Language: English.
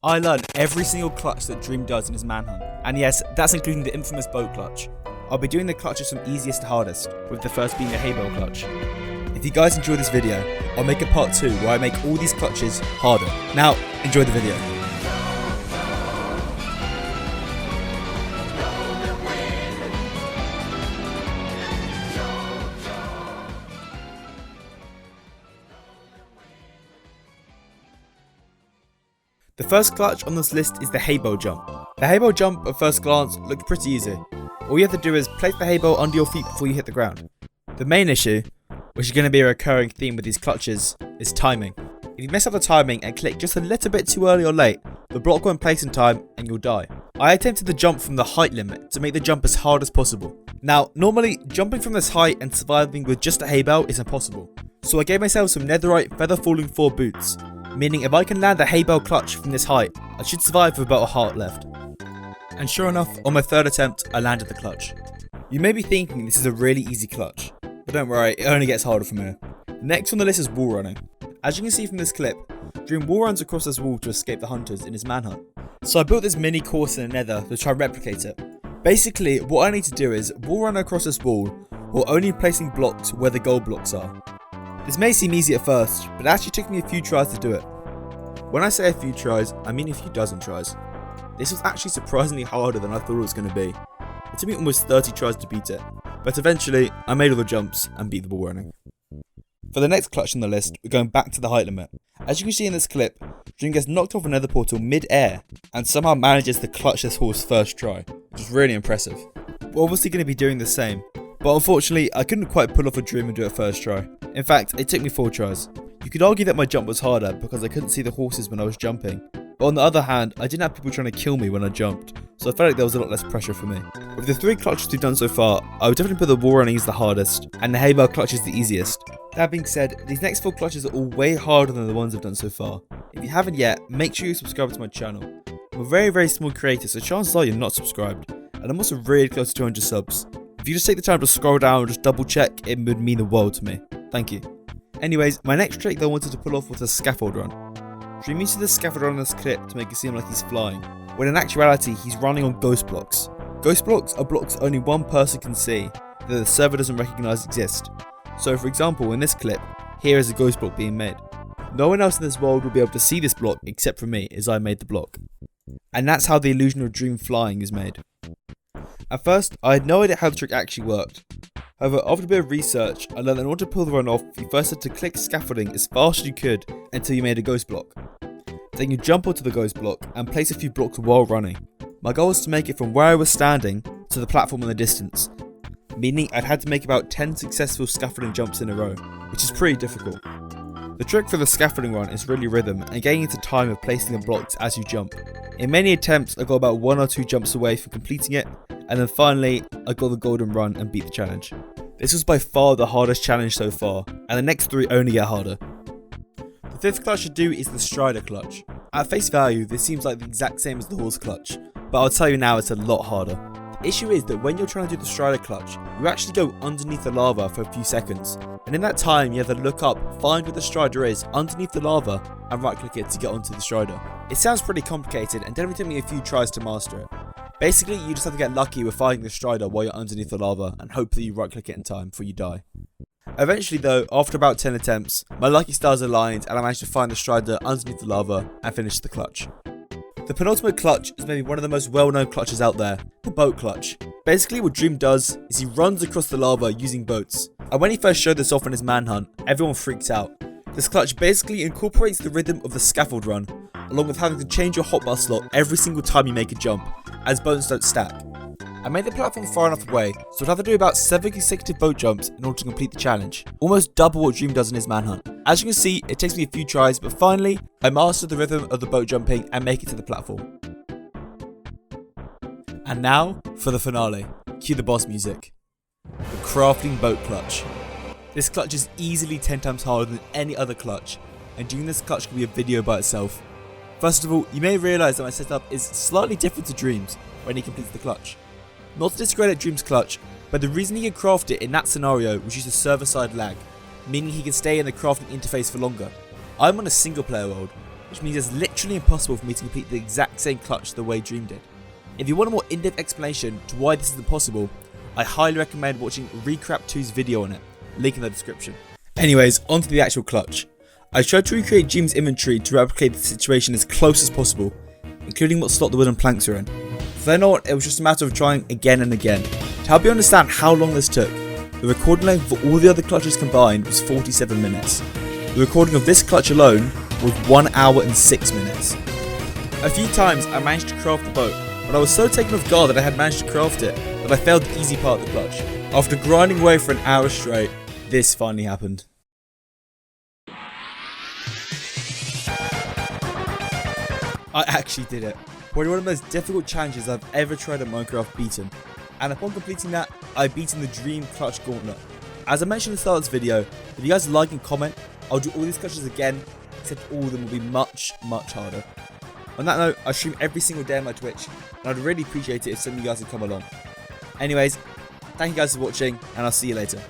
I learned every single clutch that Dream does in his manhunt, and yes, that's including the infamous boat clutch. I'll be doing the clutches from easiest to hardest, with the first being the Haybale clutch. If you guys enjoy this video, I'll make a part 2 where I make all these clutches harder. Now, enjoy the video. The first clutch on this list is the Haybale Jump. The Haybale Jump at first glance looked pretty easy. All you have to do is place the hay bale under your feet before you hit the ground. The main issue, which is going to be a recurring theme with these clutches, is timing. If you mess up the timing and click just a little bit too early or late, the block won't place in time and you'll die. I attempted the jump from the height limit to make the jump as hard as possible. Now, normally, jumping from this height and surviving with just a hay bale is impossible. So I gave myself some netherite feather falling 4 boots, meaning if I can land the hay bale clutch from this height, I should survive with about a heart left. And sure enough, on my third attempt, I landed the clutch. You may be thinking this is a really easy clutch, but don't worry, it only gets harder from here. Next on the list is wall running. As you can see from this clip, Dream wall runs across this wall to escape the hunters in his manhunt. So I built this mini course in the nether to try and replicate it. Basically, what I need to do is wall run across this wall, while only placing blocks where the gold blocks are. This may seem easy at first, but it actually took me a few tries to do it. When I say a few tries, I mean a few dozen tries. This was actually surprisingly harder than I thought it was going to be. It took me almost 30 tries to beat it, but eventually I made all the jumps and beat the wall running. For the next clutch on the list, we're going back to the height limit. As you can see in this clip, Dream gets knocked off a nether portal mid-air and somehow manages to clutch this horse first try, which is really impressive. We're obviously going to be doing the same, but unfortunately I couldn't quite pull off a Dream and do it first try. In fact, it took me 4 tries. You could argue that my jump was harder because I couldn't see the horses when I was jumping, but on the other hand, I didn't have people trying to kill me when I jumped, so I felt like there was a lot less pressure for me. With the 3 clutches we've done so far, I would definitely put the wall running as the hardest, and the hay bale clutch is the easiest. That being said, these next 4 clutches are all way harder than the ones I've done so far. If you haven't yet, make sure you subscribe to my channel. I'm a very small creator, so chances are you're not subscribed, and I'm also really close to 200 subs. If you just take the time to scroll down and just double check, it would mean the world to me. Thank you. Anyways, my next trick that I wanted to pull off was a Scaffold Run. Dream uses the Scaffold Run in this clip to make it seem like he's flying, when in actuality he's running on ghost blocks. Ghost blocks are blocks only one person can see, that the server doesn't recognise exist. So for example, in this clip, here is a ghost block being made. No one else in this world will be able to see this block except for me, as I made the block. And that's how the illusion of Dream flying is made. At first, I had no idea how the trick actually worked. However, after a bit of research, I learned that in order to pull the run off, you first had to click scaffolding as fast as you could until you made a ghost block. Then you jump onto the ghost block and place a few blocks while running. My goal was to make it from where I was standing to the platform in the distance, meaning I'd had to make about 10 successful scaffolding jumps in a row, which is pretty difficult. The trick for the scaffolding run is really rhythm and getting into time of placing the blocks as you jump. In many attempts, I got about 1 or 2 jumps away from completing it, and then finally, I got the golden run and beat the challenge. This was by far the hardest challenge so far, and the next 3 only get harder. The 5th clutch to do is the Strider clutch. At face value, this seems like the exact same as the horse clutch, but I'll tell you now it's a lot harder. The issue is that when you're trying to do the Strider clutch, you actually go underneath the lava for a few seconds, and in that time you have to look up, find where the Strider is underneath the lava, and right click it to get onto the Strider. It sounds pretty complicated and definitely took me a few tries to master it. Basically, you just have to get lucky with finding the Strider while you're underneath the lava and hope that you right click it in time before you die. Eventually though, after about 10 attempts, my lucky stars aligned and I managed to find the Strider underneath the lava and finish the clutch. The penultimate clutch is maybe one of the most well-known clutches out there, the boat clutch. Basically what Dream does is he runs across the lava using boats, and when he first showed this off in his manhunt, everyone freaked out. This clutch basically incorporates the rhythm of the Scaffold Run, along with having to change your hotbar slot every single time you make a jump, as boats don't stack. I made the platform far enough away, so I'd have to do about 7 consecutive boat jumps in order to complete the challenge, almost double what Dream does in his manhunt. As you can see, it takes me a few tries, but finally, I mastered the rhythm of the boat jumping and make it to the platform. And now, for the finale. Cue the boss music. The crafting boat clutch. This clutch is easily 10 times harder than any other clutch, and doing this clutch can be a video by itself. First of all, you may realise that my setup is slightly different to Dream's when he completes the clutch. Not to discredit Dream's clutch, but the reason he could craft it in that scenario was due to server side lag, meaning he can stay in the crafting interface for longer. I'm on a single player world, which means it's literally impossible for me to complete the exact same clutch the way Dream did. If you want a more in-depth explanation to why this is impossible, I highly recommend watching Recrap 2's video on it, link in the description. Anyways, onto the actual clutch. I tried to recreate Dream's inventory to replicate the situation as close as possible, including what slot the wooden planks are in. For then on, it was just a matter of trying again and again. To help you understand how long this took, the recording length for all the other clutches combined was 47 minutes. The recording of this clutch alone was 1 hour and 6 minutes. A few times I managed to craft the boat, but I was so taken off guard that I had managed to craft it that I failed the easy part of the clutch. After grinding away for an hour straight, this finally happened. I actually did it. Probably one of the most difficult challenges I've ever tried at Minecraft beaten. And upon completing that, I've beaten the Dream Clutch Gauntlet. As I mentioned at the start of this video, if you guys like and comment, I'll do all these clutches again, except all of them will be much harder. On that note, I stream every single day on my Twitch, and I'd really appreciate it if some of you guys would come along. Anyways, thank you guys for watching, and I'll see you later.